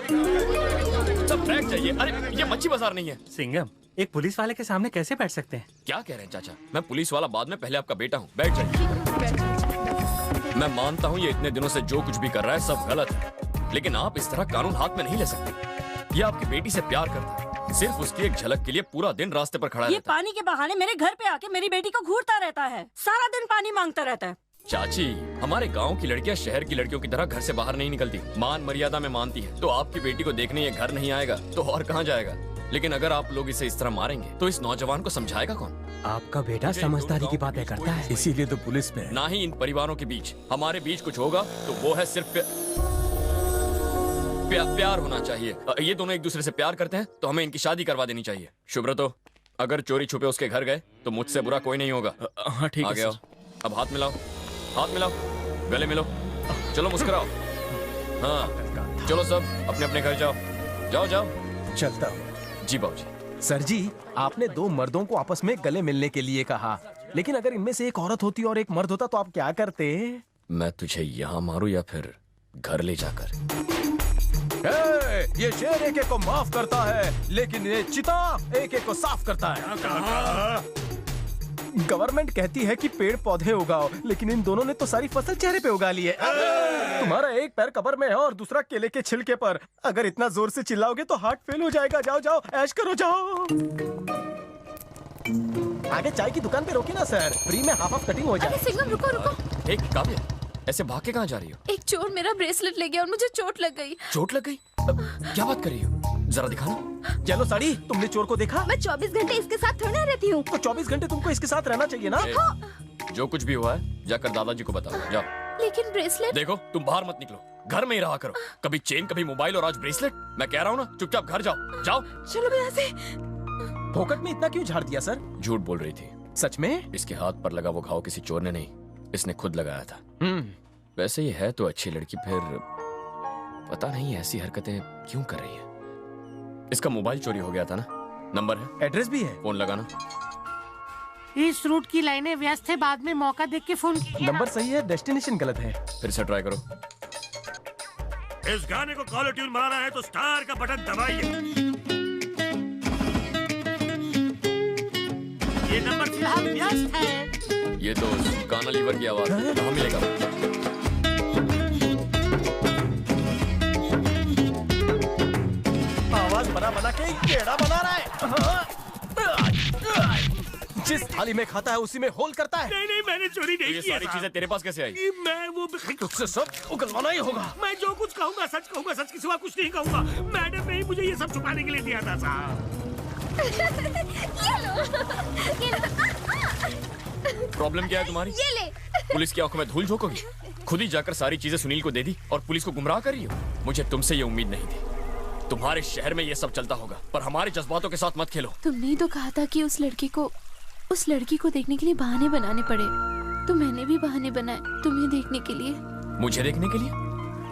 सब बैठ जाइए। अरे ये मच्छी बाजार नहीं है। सिंघम, एक पुलिस वाले के सामने कैसे बैठ सकते हैं? क्या कह रहे हैं चाचा? मैं पुलिस वाला बाद में, पहले आपका बेटा हूँ। बैठ जाइए। मैं मानता हूँ ये इतने दिनों से जो कुछ भी कर रहा है सब गलत है, लेकिन आप इस तरह कानून हाथ में नहीं ले सकते। ये आपकी बेटी से प्यार करता है, सिर्फ उसकी एक झलक के लिए पूरा दिन रास्ते पर खड़ा रहता है। ये पानी के बहाने मेरे घर पे आके मेरी बेटी को घूरता रहता है, सारा दिन पानी मांगता रहता है। चाची, हमारे गांव की लड़कियां शहर की लड़कियों की तरह घर से बाहर नहीं निकलती, मान मर्यादा में मानती है। तो आपकी बेटी को देखने ये घर नहीं आएगा तो और कहाँ जाएगा? लेकिन अगर आप लोग इसे इस तरह मारेंगे तो इस नौजवान को समझाएगा कौन? आपका बेटा समझदारी की बातें करता है, इसीलिए तो पुलिस में। ना ही इन परिवारों के बीच, हमारे बीच कुछ होगा तो वो है सिर्फ प्यार होना चाहिए। ये दोनों एक दूसरे से प्यार करते हैं तो हमें इनकी शादी करवा देनी चाहिए। शुभ्रतो, अगर चोरी छुपे उसके घर गए तो मुझसे बुरा कोई नहीं होगा। हाँ ठीक है। आगे आओ, अब हाथ मिलाओ, हाथ मिलाओ, गले मिलो, चलो मुस्कुराओ। हाँ चलो सब अपने अपने घर जाओ, जाओ जाओ। चलता हूँ। जी बाबूजी। सर जी, आपने दो मर्दों को आपस में गले मिलने के लिए कहा, लेकिन अगर इनमें से एक औरत होती और एक मर्द होता तो आप क्या करते? मैं तुझे यहाँ मारूं या फिर घर ले जाकर? ये शेर एक एक को माफ करता है, लेकिन ये चिता एक एक को साफ करता है। गवर्नमेंट कहती है कि पेड़ पौधे उगाओ, लेकिन इन दोनों ने तो सारी फसल चेहरे पे उगा ली है। तुम्हारा एक पैर कब्र में है और दूसरा केले के छिलके पर। अगर इतना जोर से चिल्लाओगे तो हार्ट फेल हो जाएगा। जाओ जाओ, ऐश करो, जाओ। आगे चाय की दुकान पे रोकी ना सर, फ्री में हाफ कटिंग हो जाए। सिंघम रुको रुको। एक काव्य, ऐसे भाग के कहाँ जा रही हो? एक चोर मेरा ब्रेसलेट ले गया और मुझे चोट लग गई। चोट लग गई? क्या बात कर रही हो? जरा दिखाना। चलो साड़ी, तुमने चोर को देखा? मैं 24 घंटे इसके साथ थोड़ी रहती हूँ। तो 24 घंटे तुमको इसके साथ रहना चाहिए ना। जो कुछ भी हुआ है जाकर दादाजी को बताओ, जाओ। लेकिन ब्रेसलेट। देखो, तुम बाहर मत निकलो, घर में ही रहा करो। कभी चेन, कभी मोबाइल और आज ब्रेसलेट। मैं कह रहा हूँ ना, चुपचाप घर जाओ, जाओ। चलो यहाँ से। फोकट में इतना क्यों झाड़ दिया सर? झूठ बोल रही थी। सच में? इसके हाथ पर लगा वो घाव किसी चोर ने नहीं, इसने खुद लगाया था। वैसे ये है तो अच्छी लड़की, फिर पता नहीं ऐसी हरकतें क्यों कर रही है। इसका मोबाइल चोरी हो गया था ना, नंबर है, एड्रेस भी है। फोन लगाना। इस रूट की लाइनें व्यस्त है, बाद में मौका देख के फोन कीजिए। नंबर सही है, डेस्टिनेशन गलत है। फिर से ट्राई करो। इस गाने को कॉलर ट्यून बनाना है तो स्टार का बटन दबाइए। ये नंबर फिलहाल व्यस्त है। ये तो गाना लीवर की आवाज है, कहाँ मिलेगा? आवाज बना बना के पेड़ा बना रहा है। जिस थाली में खाता है उसी में होल करता है। नहीं नहीं, मैंने चोरी नहीं ये किया। सारी चीजें तेरे पास कैसे आई? मैं वो तुझसे सब उगलवाना ही होगा। मैं जो कुछ कहूँगा सच के सिवा कुछ नहीं कहूँगा। मैडम ने ही मुझे ये सब छुपाने के लिए दिया था साहब। प्रॉब्लम क्या है तुम्हारी? ये ले। पुलिस की आंखों में धूल झोंकोगी? खुद ही जाकर सारी चीजें सुनील को दे दी और पुलिस को गुमराह कर रही हो। मुझे तुमसे ये उम्मीद नहीं थी। तुम्हारे शहर में ये सब चलता होगा, पर हमारे जज्बातों के साथ मत खेलो। तुमने ही तो कहा था कि उस लड़की को देखने के लिए बहाने बनाने पड़े, तो मैंने भी बहाने बनाए तुम्हें देखने के लिए। मुझे देखने के लिए?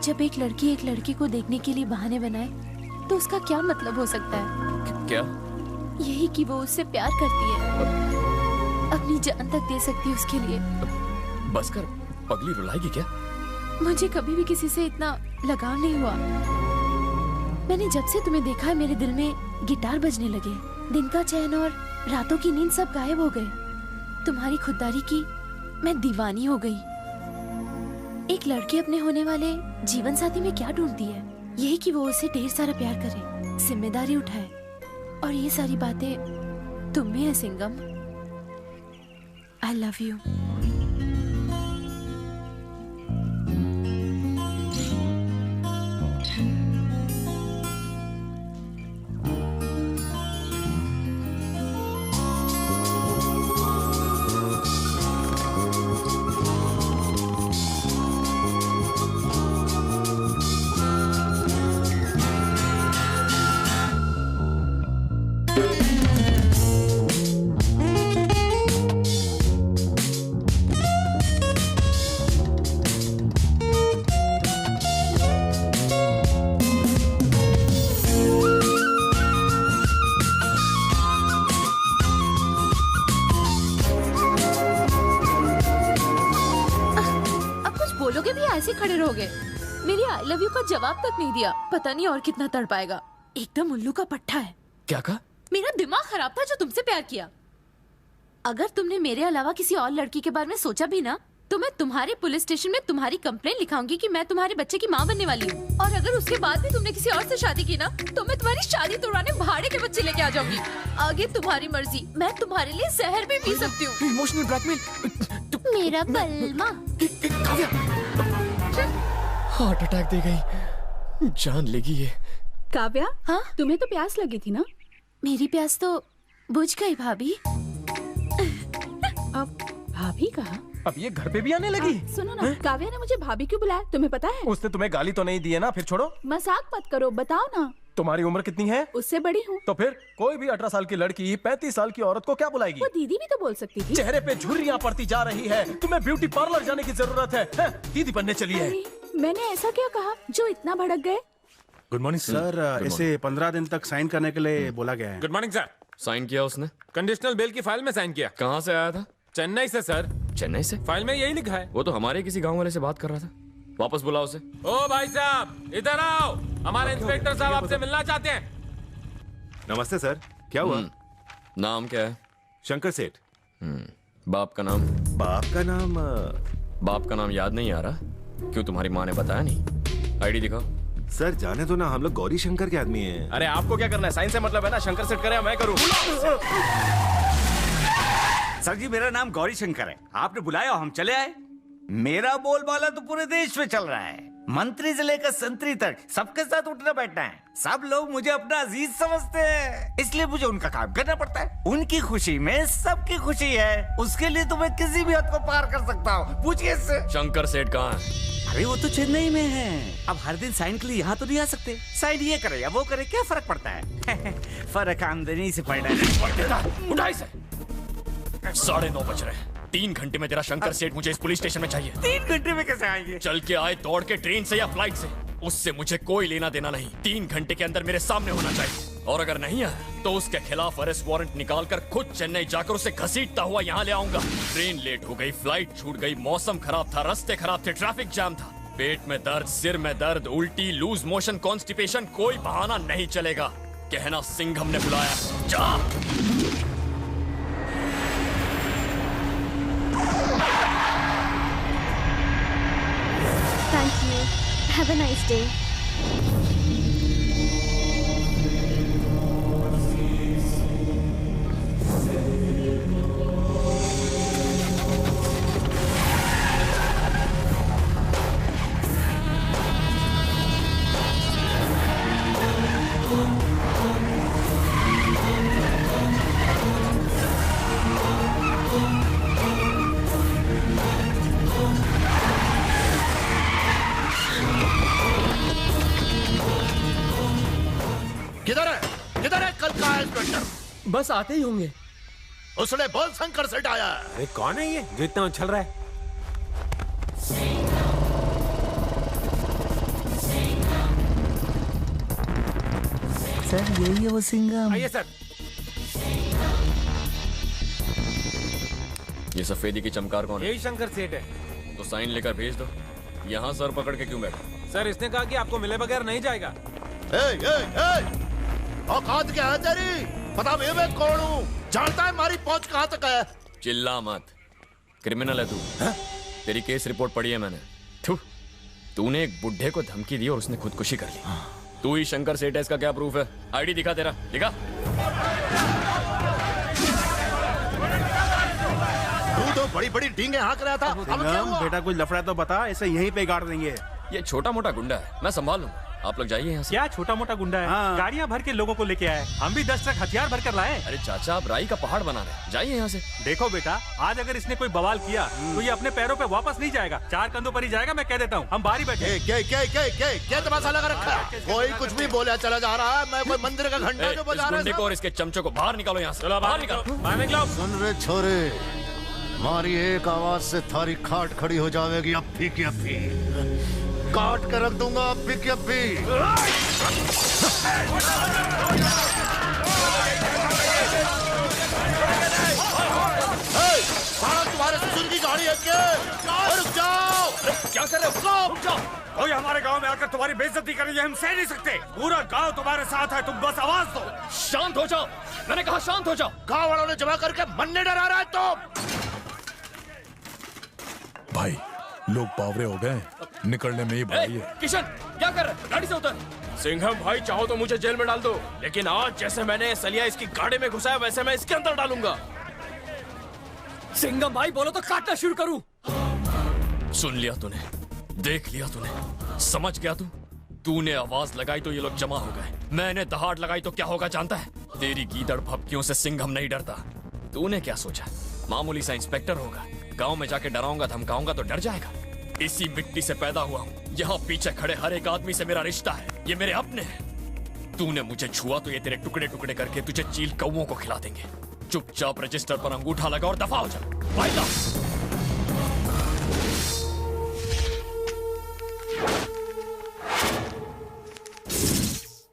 जब एक लड़की को देखने के लिए बहाने बनाए तो उसका क्या मतलब हो सकता है? क्या? यही कि वो उससे प्यार करती है, अपनी जान तक दे सकती है उसके लिए। बस कर, पगली रुलाएगी क्या? मुझे कभी भी किसी से इतना लगाव नहीं हुआ। मैंने जब से तुम्हें देखा है मेरे दिल में गिटार बजने लगे। दिन का चैन और रातों की नींद सब गायब हो गए। तुम्हारी खुददारी की मैं दीवानी हो गई। एक लड़की अपने होने वाले जीवन साथी में क्या ढूंढती है? यही कि वो उसे ढेर सारा प्यार करे, जिम्मेदारी उठाए, और ये सारी बातें तुम में है सिंघम। I love you. ऐसे खड़े रहोगे? मेरी आई लव यू का जवाब तक नहीं दिया। पता नहीं और कितना तड़पाएगा। एकदम उल्लू का पट्टा है। क्या कहा? मेरा दिमाग खराब था जो तुमसे प्यार किया। अगर तुमने मेरे अलावा किसी और लड़की के बारे में सोचा भी ना, तो मैं तुम्हारे पुलिस स्टेशन में तुम्हारी कंप्लेंट लिखाऊंगी कि मैं तुम्हारे बच्चे की माँ बनने वाली हूँ। और अगर उसके बाद भी तुमने किसी और से शादी की ना, तो मैं तुम्हारी शादी तोड़वाने भाड़े के बच्चे लेके आ जाऊंगी। आगे तुम्हारी मर्जी। मैं तुम्हारे लिए जहर भी पी सकती हूँ। Emotional blackmail. मेरा बलमा। काव्या, हार्ट अटैक दे गई, जान लेगी ये। काव्या, हाँ? तुम्हें तो प्यास लगी थी ना? मेरी प्यास तो बुझ गई भाभी। अब भाभी कहा? अब ये घर पे भी आने लगी। सुनो ना, काव्या ने मुझे भाभी क्यों बुलाया, तुम्हें पता है? उसने तुम्हें गाली तो नहीं दी है ना? फिर छोड़ो, मजाक मत करो, बताओ ना। तुम्हारी उम्र कितनी है? उससे बड़ी हूँ। तो फिर कोई भी 18 साल की लड़की 35 साल की औरत को क्या बुलाएगी? वो दीदी भी तो बोल सकती थी। चेहरे पे झुर्रियाँ पड़ती जा रही है। तुम्हें ब्यूटी पार्लर जाने की जरूरत है? दीदी बनने चली है। अरे, मैंने ऐसा क्या कहा जो इतना भड़क गए? Good morning sir. इसे 15 दिन तक साइन करने के लिए बोला गया है। Good morning sir. साइन किया उसने? कंडीशनल बेल की फाइल में साइन किया। कहाँ से आया था? चेन्नई से सर। चेन्नई से? फाइल में यही लिखा है। वो तो हमारे किसी गांव वाले से बात कर रहा था। वापस बुलाओ उसे। ओ भाई साहब, इधर आओ। हमारे इंस्पेक्टर साहब आपसे मिलना चाहते हैं। नमस्ते सर, क्या हुआ? नाम क्या है? शंकर सेठ। बाप का नाम? बाप का नाम बाप का नाम याद नहीं आ रहा? क्यों, तुम्हारी माँ ने बताया नहीं? आईडी दिखाओ। सर जाने दो ना, हम लोग गौरी शंकर के आदमी हैं। अरे आपको क्या करना है? साइन से मतलब है ना? शंकर सेठ करे, मैं करूँ? सर जी, मेरा नाम गौरी शंकर है। आपने बुलाया, हम चले आए। मेरा बोलबाला तो पूरे देश में चल रहा है। मंत्री से लेकर संतरी तक सबके साथ उठना बैठना है। सब लोग मुझे अपना अजीज समझते हैं, इसलिए मुझे उनका काम करना पड़ता है। उनकी खुशी में सबकी खुशी है। उसके लिए तो मैं किसी भी हद को पार कर सकता हूँ। पूछिए इससे। शंकर सेठ कहाँ है? अरे वो तो चेन्नई में है। अब हर दिन साइन के लिए यहाँ तो नहीं आ सकते। साइन ये करे या वो करे, क्या फर्क पड़ता है? फर्क आमदनी से पड़ रहा है। उठा इसे। 9:30 बज रहे हैं। 3 घंटे में तेरा शंकर सेठ मुझे इस पुलिस स्टेशन में चाहिए। 3 घंटे में कैसे आएंगे? चल के आए, दौड़ के, ट्रेन से या फ्लाइट से, उससे मुझे कोई लेना देना नहीं। 3 घंटे के अंदर मेरे सामने होना चाहिए। और अगर नहीं आया तो उसके खिलाफ अरेस्ट वारंट निकालकर खुद चेन्नई जाकर उसे घसीटता हुआ यहाँ ले आऊंगा। ट्रेन लेट हो गई, फ्लाइट छूट गई, मौसम खराब था, रास्ते खराब थे, ट्रैफिक जाम था, पेट में दर्द, सिर में दर्द, उल्टी, लूज मोशन, कॉन्स्टिपेशन, कोई बहाना नहीं चलेगा। कहना सिंघम ने बुलाया। जा। Thank you. Have a nice day. किधर है कल का इंस्पेक्टर? बस आते ही होंगे। उसने बोल शंकर सेठ आया। अरे कौन है ये जो इतना उछल रहा है? सर यही है वो सिंघम। आइए सर। ये सफेदी की चमकार कौन है? यही शंकर सेठ है। तो साइन लेकर भेज दो। यहाँ सर पकड़ के क्यों बैठा? सर इसने कहा कि आपको मिले बगैर नहीं जाएगा। औकात क्या है तेरी? पता भी मैं कौन हूँ? जानता है हमारी पहुंच कहाँ तक है? चिल्ला मत। क्रिमिनल है तू। तेरी केस रिपोर्ट पढ़ी है मैंने। तूने एक बुढ़े को धमकी दी और उसने खुदकुशी कर ली। तू ही शंकर सेठ है, इसका क्या प्रूफ है? आईडी दिखा तेरा, दिखा। तू तो बड़ी बड़ी डींगे हाँक रहा था। अब क्या हुआ? बेटा कुछ लफड़ा तो बता, इसे यहीं पे गाड़ देंगे। ये छोटा मोटा गुंडा है, मैं संभाल लूंगा। आप लोग जाइए यहाँ से। क्या छोटा मोटा गुंडा है? हाँ। गाड़ियाँ भर के लोगों को लेके आए। हम भी 10 ट्रक हथियार भर कर लाए। अरे चाचा, आप राई का पहाड़ बना रहे हैं, जाइए यहाँ से। देखो बेटा, आज अगर इसने कोई बवाल किया तो ये अपने पैरों पे वापस नहीं जाएगा, 4 कंधों पर ही जाएगा। मैं कह देता हूँ, हम बाहर बैठे। क्या तमाशा लगा रखा है? कोई कुछ भी बोला चला जा रहा है। मैं कोई मंदिर का घंटा जो बजा इस रहा गुंडे को है। और इसके चमचों को बाहर निकालो यहाँ से। चलो बाहर निकलो, बाहर निकलो। सुन रे छोरे, हमारी एक आवाज से थारी खाट खड़ी हो जाएगी। अभी की अभी काट कर रख दूंगा। अभी की अभी तुम्हारे ससुर की गाड़ी है क्या? रुक जाओ। क्या कर रहे हो? रुक जाओ। कोई हमारे गांव में आकर तुम्हारी बेइज्जती करेंगे, हम सह नहीं सकते। पूरा गांव तुम्हारे साथ है, तुम बस आवाज दो। शांत हो जाओ, मैंने कहा शांत हो जाओ। गांव वालों ने जमा करके मन्ने डरा रहा है तो। भाई लोग पावरे हो गए, निकलने में ही भाई है। किशन क्या कर रहे? गाड़ी से उतर। सिंघम भाई चाहो तो मुझे जेल में डाल दो, लेकिन आज जैसे मैंने सलिया इसकी गाड़ी में घुसाया वैसे मैं इसके अंदर डालूंगा। सिंघम भाई बोलो तो काटना शुरू करूं। सुन लिया तूने, देख लिया तूने, समझ गया तूने आवाज लगाई तो ये लोग जमा हो गए, मैंने दहाड़ लगाई तो क्या होगा जानता है? तेरी गीदड़ भपकियों से सिंघम नहीं डरता। तूने क्या सोचा मामूली सा इंस्पेक्टर होगा, गांव में जाके डराऊंगा धमकाऊंगा तो डर जाएगा? इसी मिट्टी से पैदा हुआ हूँ, यहाँ पीछे खड़े हर एक आदमी से मेरा रिश्ता है, ये मेरे अपने हैं। तूने मुझे छुआ तो ये तेरे टुकड़े टुकड़े करके तुझे चील कौओं को खिला देंगे। चुपचाप रजिस्टर पर अंगूठा लगा और दफा हो जा। वाइदा।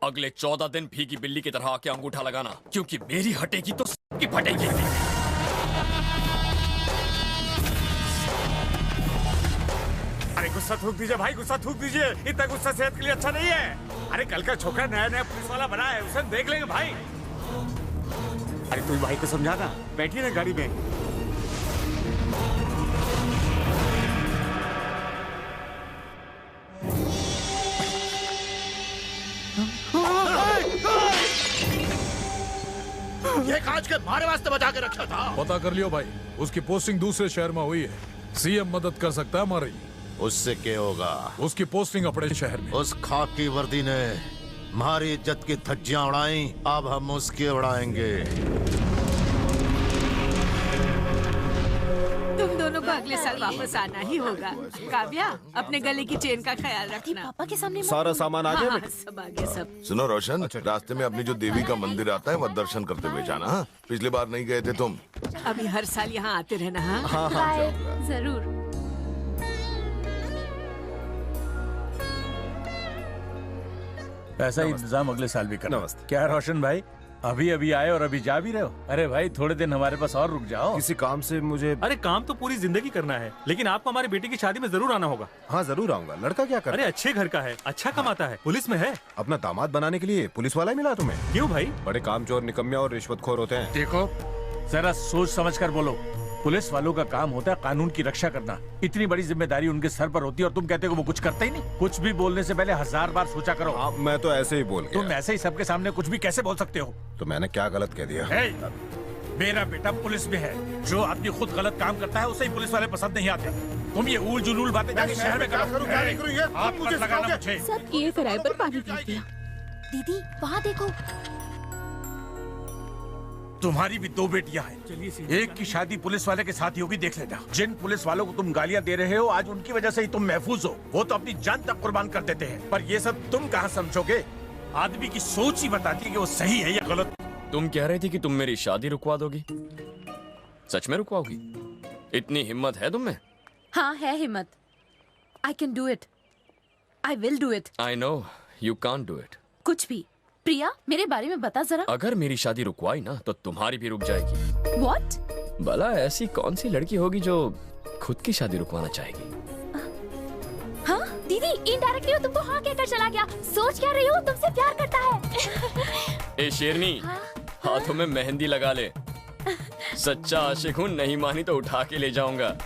अगले 14 दिन भीगी बिल्ली की तरह आके अंगूठा लगाना, क्योंकि मेरी हटेगी तो सबकी फटेगी। अरे गुस्सा थूक दीजिए भाई, गुस्सा थूक दीजिए। इतना गुस्सा सेहत के लिए अच्छा नहीं है। अरे कल का छोकरा नया नया पुलिस वाला बना है, उसे देख लेंगे भाई। अरे तू भाई को समझाना, बैठिए ना गाड़ी में। ये कांच के मारे वास्ते बचा के रखा था। पता कर लियो भाई, उसकी पोस्टिंग दूसरे शहर में हुई है। सीएम मदद कर सकता है हमारी। उससे क्या होगा? उसकी पोस्टिंग अपने शहर में। उस खाकी वर्दी ने हमारी इज्जत की धज्जियां उड़ाई, अब हम उसकी उड़ाएंगे। तुम दोनों को अगले साल वापस आना ही होगा। काव्या, अपने गले की चेन का ख्याल रखना। पापा के सामने सारा सामान आ गया? हाँ, सब आ गया सब। सुनो रोशन, रास्ते में अपनी जो देवी का मंदिर आता है वह दर्शन करते हुए जाना। हाँ? पिछली बार नहीं गए थे तुम। अभी हर साल यहाँ आते रहना। हाँ बाय, जरूर। ऐसा इंतजाम अगले साल भी करना। क्या रोशन भाई, अभी अभी आए और अभी जा भी रहे हो? अरे भाई थोड़े दिन हमारे पास और रुक जाओ। किसी काम से मुझे। अरे काम तो पूरी जिंदगी करना है, लेकिन आपको हमारी बेटी की शादी में जरूर आना होगा। हाँ जरूर आऊंगा। लड़का क्या कर? अरे अच्छे घर का है, अच्छा कमाता है, पुलिस में है। अपना दामाद बनाने के लिए पुलिस वाला ही मिला तुम्हें? क्यों भाई? बड़े कामचोर, निकम्मे और रिश्वतखोर होते हैं। देखो जरा सोच समझ कर बोलो। पुलिस वालों का काम होता है कानून की रक्षा करना। इतनी बड़ी जिम्मेदारी उनके सर पर होती है और तुम कहते हो वो कुछ करते ही नहीं। कुछ भी बोलने से पहले 1000 बार सोचा करो। मैं तो ऐसे ही बोल गया। तुम ऐसे ही सबके सामने कुछ भी कैसे बोल सकते हो? तो मैंने क्या गलत कह दिया? मेरा बेटा पुलिस में है। जो आदमी खुद गलत काम करता है उसे ही पुलिस वाले पसंद नहीं आते। तुम ये ऊल जुलूल बातें जाके शहर में करो। सब किए कराए पर पानी पी दिया। दीदी वहाँ देखो, तुम्हारी भी 2 बेटियां हैं। एक की शादी पुलिस वाले के साथ ही होगी, देख लेना। जिन पुलिस वालों को तुम गालियां दे रहे हो आज उनकी वजह से ही तुम महफूज हो। वो तो अपनी जान तक कुर्बान कर देते हैं, पर ये सब तुम कहाँ समझोगे? आदमी की सोच ही बताती है कि वो सही है या गलत। तुम कह रही थी कि तुम मेरी शादी रुकवा दोगी, सच में रुकवाओगी? इतनी हिम्मत है तुम में? हाँ है हिम्मत। I can do it, I will do it. I know you can't do it. कुछ भी। प्रिया मेरे बारे में बता जरा। अगर मेरी शादी रुकवाई ना तो तुम्हारी भी रुक जाएगी। What? भला ऐसी कौन सी लड़की होगी जो खुद की शादी रुकवाना चाहेगी? हाँ दीदी, इनडायरेक्टली वो तुमको हाँ कहकर चला गया। सोच क्या रही हो, तुमसे प्यार करता है। ए शेरनी, हाथों में मेहंदी लगा ले। सच्चा आशिक हूँ, नहीं मानी तो उठा के ले जाऊंगा।